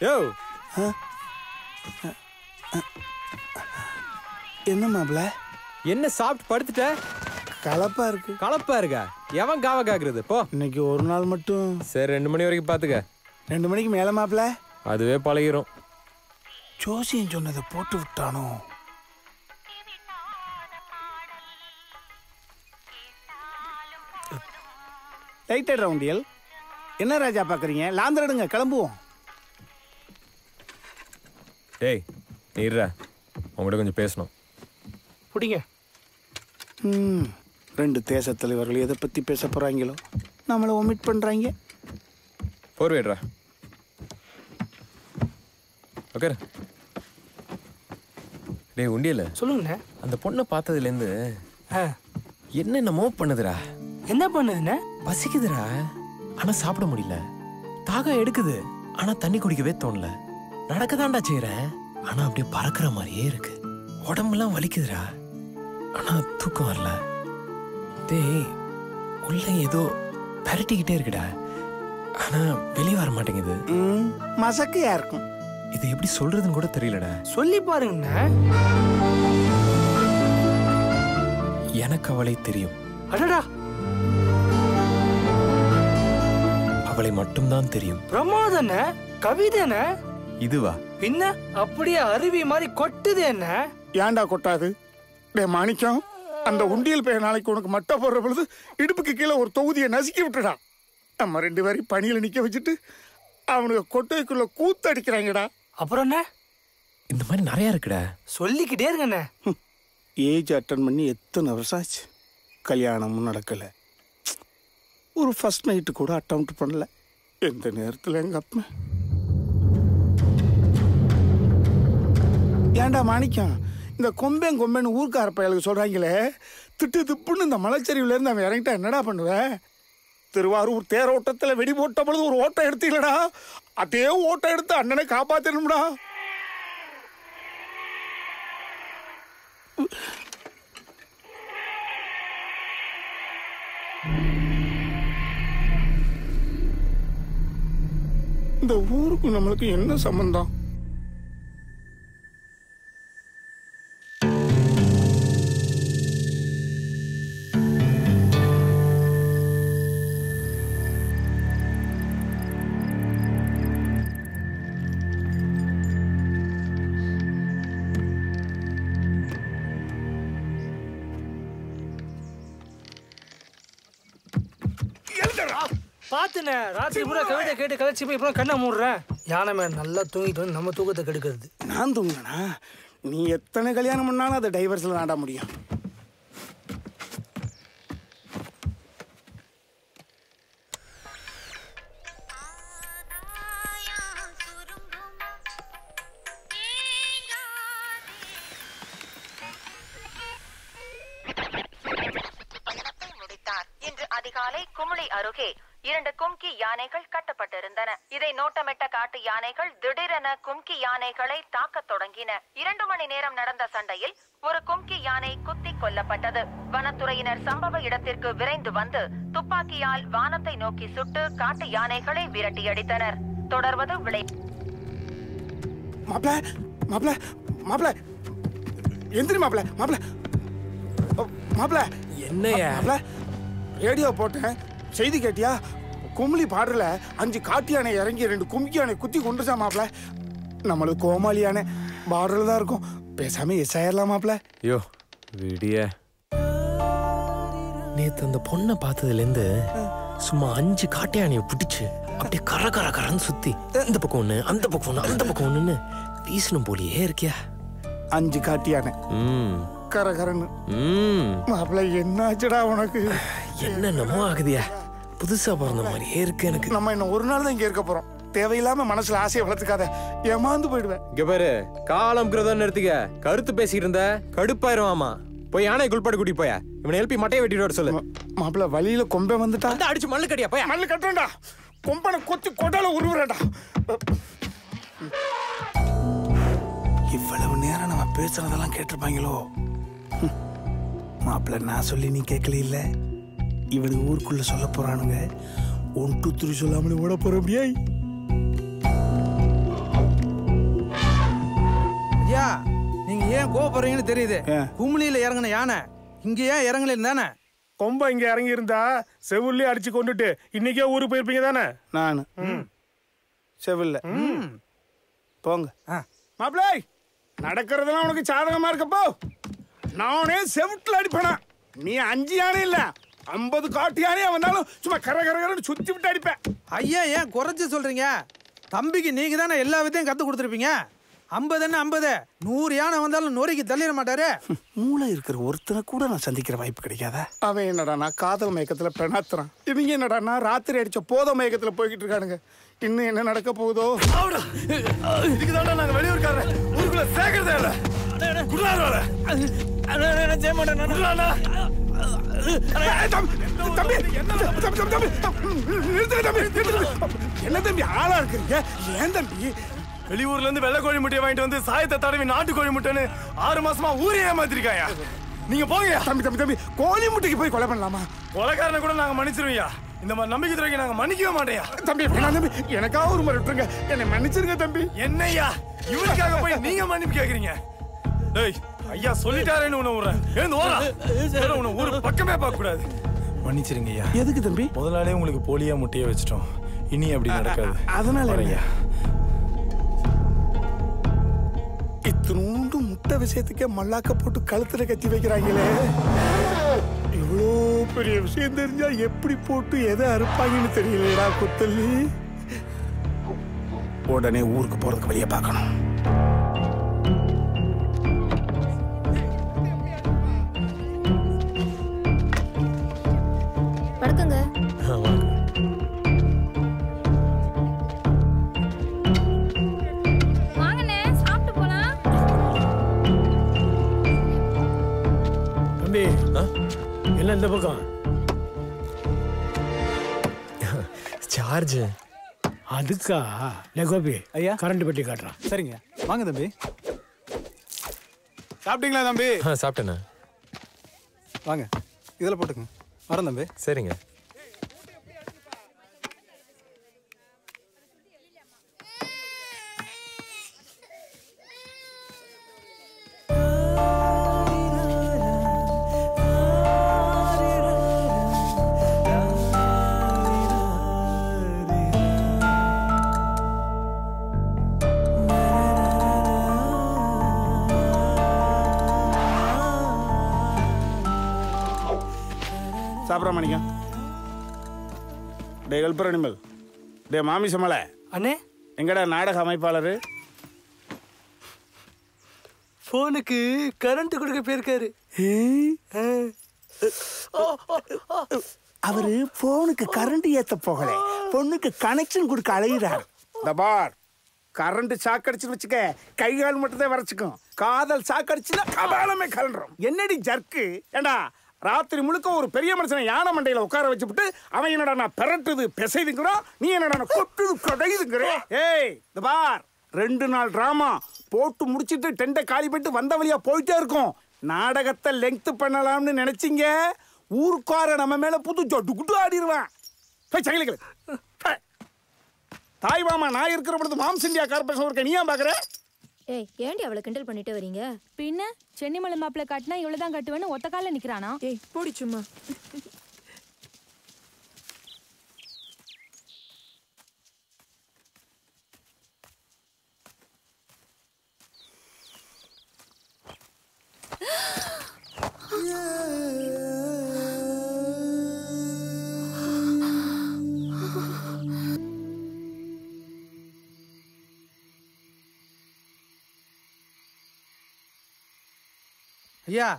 யோ என்ன மாப்ள? என்ன சாப்பிட்டு படுத்துட்ட? கலப்பா இருக்கு. கலப்பா இருக்கா? எவன் காவ காக்குறது? போ. இன்னைக்கு ஒரு நாள் மட்டும். சரி 2 மணி வரைக்கும் பாத்துக்க. 2 மணிக்கு மேல மாப்ள? அதுவே பழகிரும். ஜோசியன் சொன்னதை போட்டு விட்டானோ? லைட்டட் ரவுண்டியல். என்ன ராஜா பாக்குறீங்க? லாந்தரடுங்க, கிளம்புவோம். டேய் நீர்ரா, உங்கள்கிட்ட கொஞ்சம் பேசணும். பிடிங்க. 2 தேச தலைவர்கள் எதை பற்றி பேச போகிறாங்களோ நம்மளை ஒமிட் பண்ணுறாங்க. போர்வேட்ரா. ஓகே டேய் உண்டியல சொல்லுங்கண்ணே. அந்த பொண்ணை பார்த்ததுலேருந்து என்னென்னமோ பண்ணுதுடா. என்ன பண்ணுதுண்ணே? பசிக்குதுடா, ஆனால் சாப்பிட முடியல. தாகம் எடுக்குது, ஆனால் தண்ணி குடிக்கவே தோணல. நடக்கதான்டா செய்கிறேன், ஆனால் அப்படியே பறக்கிற மாதிரியே இருக்கு. உடம்புலாம் வலிக்குதுடா, ஆனா தூக்கம் வரல. டேய் உள்ள ஏதோ பரட்டிக்கிட்டே இருக்குடா, ஆனா வெளியே வர மாட்டேங்குது. மசக்கையா இருக்கும். இது எப்படி சொல்றதுன்னு கூட தெரியலடா. சொல்லி பாருங்க. எனக்கு அவளை தெரியும். அடடா, அவளை மட்டும்தான் தெரியும். பிரமாதன கவிதன இதுவா? பின்ன அப்படியே அருவி மாதிரி கொட்டுது. என்ன ஏன்டா கொட்டாது? டே மாணிக்கம், அந்த உண்டியல் பையன் நாளைக்கு உனக்கு மட்டை போடுற பொழுது இடுப்புக்கு கீழே ஒரு தொகுதியை நசுக்கி விட்டுடா. நம்ம 2 பேரையும் பணியில் நிற்க வச்சுட்டு அவனுக்கு கொட்டைக்குள்ள கூத்தடிக்கிறாங்கடா. அப்புறம் என்ன? இந்த மாதிரி நிறைய இருக்குடா, சொல்லிக்கிட்டே இருக்கண்ணே. ஏஜ் அட்டன் பண்ணி எத்தனை வருஷம் ஆச்சு, கல்யாணமும் நடக்கலை. ஒரு ஃபர்ஸ்ட் நைட்டு கூட அட்டம் பண்ணல. எந்த நேரத்தில் எங்க அப்பா ஏன்டா மாணிக்கம், இந்த கொம்பேன்னு ஊர்க்கார பயலுக்கு சொல்கிறாங்களே, திட்டு திப்புன்னு இந்த மலைச்சரிவுலேருந்து அவன் இறங்கிட்டா என்னடா பண்ணுவேன்? திருவாரூர் தேரோட்டத்தில் வெடி போட்ட பொழுது ஒரு ஓட்டம் எடுத்தீங்களடா, அதே ஓட்டம் எடுத்து அண்ணனை காப்பாற்றணும்டா. இந்த ஊருக்கு நம்மளுக்கு என்ன சம்பந்தம்? பாத்துனே ராத்திரி பூரா கவிதை கேட்டு கலைச்சி போய் இப்போ கண்ணை மூடுறேன். யானை மேல நல்லா தூங்கிட்டு வந்து நம்ம தூக்கத்தை கெடுக்கிறது. நான் தூங்கினா நீ எத்தனை கல்யாணம் பண்ணாலும் அதை டைவர்ஸில் நாட முடியும். இன்று அதிகாலை குமுளி அருகே 2 கும்கி யானைகள் கட்டப்பட்டிருந்தன. இதை நோட்டமிட்ட காட்டு யானைகள் திடீரென கும்கி யானைகளை தாக்கத் தொடங்கின. 2 மணி நேரம் நடந்த சண்டையில் ஒரு கும்கி யானை குத்தி கொல்லப்பட்டது. வனத்துறையினர் சம்பவ இடத்திற்கு விரைந்து வந்து துப்பாக்கியால் வானத்தை நோக்கி சுட்டு காட்டு யானைகளை விரட்டியடித்தனர். தொடர்வது விளை. ரேடியோ போட்டேன், செய்தி கேட்டியா? கும்ளி பாடல 5 காட்டு யானை இறங்கி 2 கும்கி யானை குத்தி கொண்டுச்சா மாப்ள. நம்மளுக்கு கோமாளி யானை பார்டர்ல தான் இருக்கும், பேசாம எஸ் ஆயிரலாம் மாப்ள. ஐயோ விடிய. நேத்து அந்த பொண்ணை பார்த்ததுலேருந்து சும்மா 5 காட்டு யானையை பிடிச்சு அப்படியே கரன்னு சுத்தி இந்த பக்கம் ஒண்ணு அந்த பக்கம் ஒண்ணு அந்த பக்கம் ஒண்ணுன்னு வீசணும் போலியே இருக்கியா. 5 காட்டு யானை கரகரன்னு. மாப்ள என்னாச்சுடா உனக்கு? என்னென்னமோ ஆகுதியா, புதுசா பிறந்த மாதிரியே இருக்கு எனக்கு. நம்ம இன்னும் ஒரு நாள் தான் இங்க இருக்க போறோம். தேவையில்லாம மனசுல ஆசையை வளர்த்துக்காத, ஏமாந்து போயிடுவேன். இங்க பாரு, காலம் நிறுத்திக்க. கருத்து பேசிட்டு இருந்த கடுப்பாயிருவாமா. போய் யானை குள்பாடு கூட்டி போயா, இவனை எழுப்பி மட்டையை வெட்டிட்டு வர சொல்லு. மாப்பிள்ள வழியில கொம்பை வந்துட்டா அடிச்சு மல்லு கட்டியா போயா. மல்லு கட்டுறா, கொம்பனை கொத்தி கொட்டால உருவுறா. இவ்வளவு நேரம் நம்ம பேசுறதெல்லாம் கேட்டிருப்பாங்களோ? மாப்பிள்ள நான் சொல்லி நீ கேட்கல இல்ல, இவனுக்கு ஊருக்குள்ள சொல்ல போறானுங்க. 1 2 3 சொல்லாமலே ஓட போறோம். ஏன் கோபப்படுறீங்கன்னு தெரியுது. குமிழியில இறங்கின யானை இங்க ஏன் இறங்கல தானே? கொம்ப இங்க இறங்கி இருந்தா செவிலே அடிச்சு கொண்டுட்டு இன்னைக்கே ஊருக்கு போயிருப்பீங்க தானே? நானு செவில்ல போங்க மாப்பிள்ளை. நடக்கிறதெல்லாம் உனக்கு சாதகமா இருக்கப்போ. நானே செவிட்டுல அடிப்பேனா? நீ 5 யானை இல்ல 50 காட்டு யானையா வந்தாலும் சும்மா கரகரன்னு சுத்தி விட்டு அடிப்பேன். ஐயா ஏன் குறைச்சு சொல்றீங்க? தம்பிக்கு நீங்க தானே எல்லா விதையும் கத்து கொடுத்துருப்பீங்க. 50 என்ன 50, 100 யானை வந்தாலும் நொறுக்கி தள்ளிட மாட்டாரு. மூளை இருக்கிற ஒருத்தனை கூட நான் சந்திக்கிற வாய்ப்பு கிடைக்காதா? அவன் என்னடா நான் காதல் மயக்கத்துல பிரணாத்துறான். இவங்க என்னடா நான் ராத்திரி அடிச்ச போத மயக்கத்துல போய்கிட்டு இருக்கானுங்க. இன்னும் என்ன நடக்க போகுதோ? இதுக்குதான் நாங்க வெளியூர்காரன் ஊருக்குள்ள சேர்க்கறதே இல்ல. என்ன தம்பி ஆளா இருக்கிறீங்க? ஏன் தம்பி வெளியூர்ல இருந்து வெள்ளை கோழி முட்டையை வாங்கிட்டு வந்து சாயத்தை தடவி நாட்டு கோழி முட்டைன்னு 6 மாசமா ஊரே ஏமாத்திருக்காயா? நீங்க போங்க. தம்பி கோழி முட்டைக்கு போய் கொலை பண்ணலாமா? கொலைக்காரனை கூட நாங்க மன்னிச்சிருவியா? இந்த மாதிரி நம்பிக்கை துறைக்கு நாங்க மன்னிக்கவே மாட்டேயா? தம்பி வேணாம் தம்பி, எனக்காக ஒரு முறை விட்டுருங்க. என்னை மன்னிச்சிருங்க தம்பி. என்னையா இவனுக்காக போய் நீங்க மன்னிப்பு கேக்குறீங்க? டேய் ஐயா சொல்லிட்டாரேன்னு உன்னை விடுறேன். எழுந்து ஓரா. உன்னை ஊரு பக்கமே பார்க்க கூடாது. மன்னிச்சிருங்க ஐயா. எதுக்கு தம்பி? முதலாளே உங்களுக்கு போலியா முட்டையை வச்சிட்டோம். இனி அப்படி நடக்காது. அதனால ஐயா இத்தினூண்டு முட்டை விஷயத்துக்கே மல்லாக்க போட்டு கழுத்துல கத்தி வைக்கிறாங்களே. இவ்வளோ பெரிய விஷயம் தெரிஞ்சா எப்படி போட்டு எதை அறுப்பாங்கன்னு தெரியலடா குத்தல்லி. உடனே ஊருக்கு போறதுக்கு வழியை பார்க்கணும். வணக்கங்க. வாங்கண்ணே சாப்பிட்டு போலாம். தம்பி என்ன இந்த பக்கம்? சார்ஜ் அதுக்கா? கோபி ஐயா கரண்ட் பெட்டி காட்டுறான். சரிங்க வாங்க தம்பி. சாப்பிட்டீங்களா தம்பி? சாப்பிட்டேண்ணா. வாங்க இதில் போட்டுங்க. வரேன் தம்பி. சரிங்க. சாப்பிட்றாமணிக்கம். டே கல்பர் அனிமல். டே மாமிசமலை அண்ணே எங்கடா நாடக அமைப்பாளர்? போனுக்கு கரண்ட் கொடுக்க போயிருக்காரு. அவரு போனுக்கு கரண்ட் ஏத்த போகல, பொண்ணுக்கு கனெக்ஷன் கொடுக்க அழைகிறார். தபார் கரண்ட் சாக்கடிச்சுன்னு வச்சுக்க கை கால் மட்டும் தான் வரைச்சுக்கும். காதல் சாக்கடிச்சுன்னா கபாலமே கலண்டுரும். என்னடி ஜர்க்கு? ஏண்டா ராத்திரி முழுக்க ஒரு பெரிய மனுஷனை யானை மண்டையில உட்கார வச்சுட்டு அவன் என்னடா நான் பெரட்டுது பெசைதுங்கிறோம், நீ என்னடா கொட்டுது கொடையுதுங்கிற. ஏய் இந்த பார் 2 நாள் டிராமா போட்டு முடிச்சிட்டு டெண்டை காலி பண்ணிட்டு வந்த வழியா போயிட்டே இருக்கும். நாடகத்தை லெங்க் பண்ணலாம்னு நினைச்சிங்க, ஊருக்கார நம்ம மேல புது சொட்டு குட்டு ஆடிடுவான். தாய் மாமா நான் இருக்கிற பொழுது மாம்ஸ் இந்தியா கார்பரேஷன் இருக்க நீ ஏன் பாக்குற? ஏய் ஏண்டி அவளை கிண்டல் பண்ணிட்டு வரீங்க? பின்ன சென்னிமலை மாப்பிள்ள காட்டினா இவ்வளவுதான் கட்டுவேன்னு ஒத்த கால நிக்கிறானா? ஏய் போடி சும்மா. ஐயா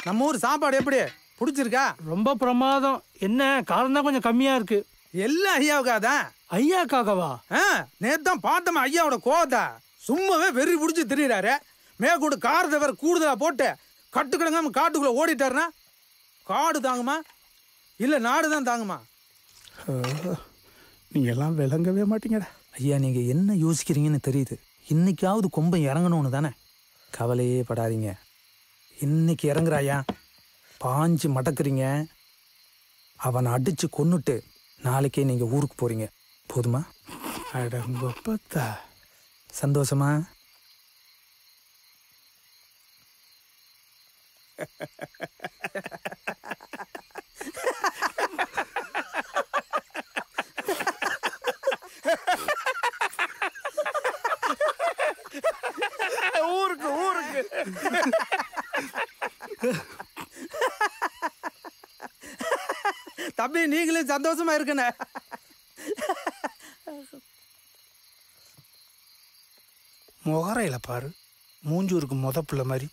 நம்ம ஊர் சாப்பாடு எப்படி பிடிச்சிருக்கா? ரொம்ப பிரமாதம். என்ன காரம் தான் கொஞ்சம் கம்மியா இருக்கு. எல்லாம் ஐயாவுக்காதான். ஐயாக்காகவா? நேத்தான் பார்த்தோம் ஐயாவோட கோவத்தை. சும்மாவே வெறி பிடிச்சி திரியிறாரு. மேற்கூட காரத்தை வேற கூடுதலா போட்டு கட்டுக்கிடங்காம காட்டுக்குள்ள ஓடிட்டாருன்னா காடு தாங்குமா இல்ல நாடு தான் தாங்குமா? நீங்க எல்லாம் விளங்கவே மாட்டீங்கடா. ஐயா நீங்க என்ன யோசிக்கிறீங்கன்னு தெரியுது. இன்னைக்காவது கொம்பை இறங்கணும்னு தானே. கவலையே படாதீங்க. இன்னைக்கு இறங்குறாயா, பாஞ்சு மடக்குறீங்க, அவனை அடிச்சு கொன்னுட்டு நாளைக்கே நீங்க ஊருக்கு போறீங்க. போதுமா? அடங்கப்பத்தா சந்தோஷமா? ஊருக்கு ஊருக்கு தம்பி நீங்களும் சந்தோஷமா இருக்கண்ணே. முகரையில பாரு, மூஞ்சூருக்கு முத பிள்ளை மாதிரி.